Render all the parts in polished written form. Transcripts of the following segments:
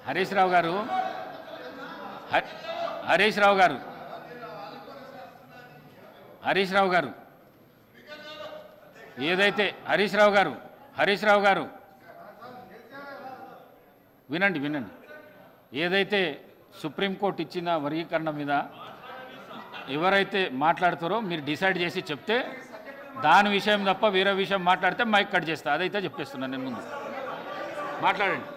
హరీష్ రావు గారు హరీష్ రావు గారు హరీష్ రావు గారు ఏదైతే హరీష్ రావు గారు వినండి ఏదైతే సుప్రీంకోర్టు ఇచ్చిన వర్గీకరణ మీద ఎవరైతే మాట్లాడతారో మీరు డిసైడ్ చేసి చెప్తే దాని విషయం తప్ప వేరే విషయం మాట్లాడితే మైక్ కట్ చేస్తా అదైతే చెప్పేస్తున్నాను నేను ముందు మాట్లాడండి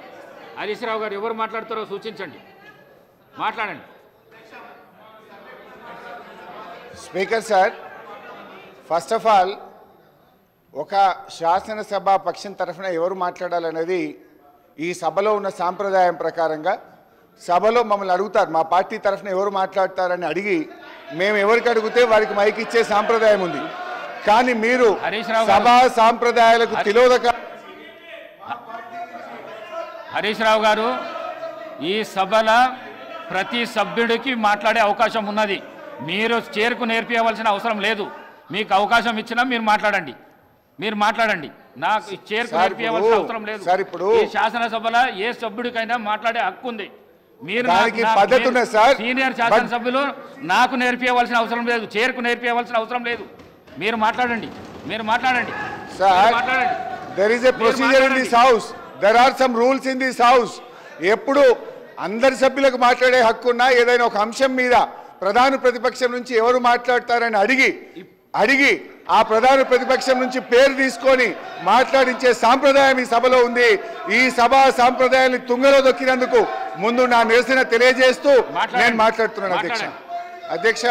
హరీష్ రావు గారు ఎవరు మాట్లాడతారో సూచించండి మాట్లాడండి speaker sir first of all ఒక శాసనసభ పక్షం తరఫున ఎవరు మాట్లాడాలనేది ఈ సభలో ఉన్న సాంప్రదాయం ప్రకారంగా సభలో మమ్మల్ని అడుగుతారు మా పార్టీ తరఫున ఎవరు మాట్లాడతారని అడిగి మేము ఎవరికి అడిగితే వారికి మైక్ ఇచ్చే సాంప్రదాయం ఉంది కానీ మీరు సభా సాంప్రదాయాలకు తిలోదక హరీష్ రావు గారు ఈ సభల ప్రతి సభ్యుడికి మాట్లాడే అవకాశం ఉన్నది మీరు చేరుకు నేర్పించవలసిన అవసరం లేదు మీకు అవకాశం ఇచ్చినా మీరు మాట్లాడండి నాకు చేరుకు నేర్పించవలసిన అవసరం లేదు ఈ శాసనసభలో ఏ సభ్యుడికైనా మాట్లాడే హక్కు ఉంది మీరు సీనియర్ శాసనసభ్యులు నాకు నేర్పించవలసిన అవసరం లేదు చేరుకు నేర్పించవలసిన అవసరం లేదు మీరు మాట్లాడండి there is a procedure in this house there are some rules in this house ఎప్పుడు అందరి సభ్యులకు మాట్లాడే హక్కు ఉన్నా ఏదైనా ఒక అంశం మీద ప్రధాన ప్రతిపక్షం నుంచి ఎవరు మాట్లాడతారని అడిగి ఆ ప్రధాన ప్రతిపక్షం నుంచి పేరు తీసుకొని మాట్లాడించే సాంప్రదాయం ఈ సభలో ఉంది ఈ సభా సాంప్రదాయాన్ని తుంగలో దొక్కినందుకు ముందు నా నిరసన తెలియజేస్తూ నేను మాట్లాడుతున్నాను అధ్యక్ష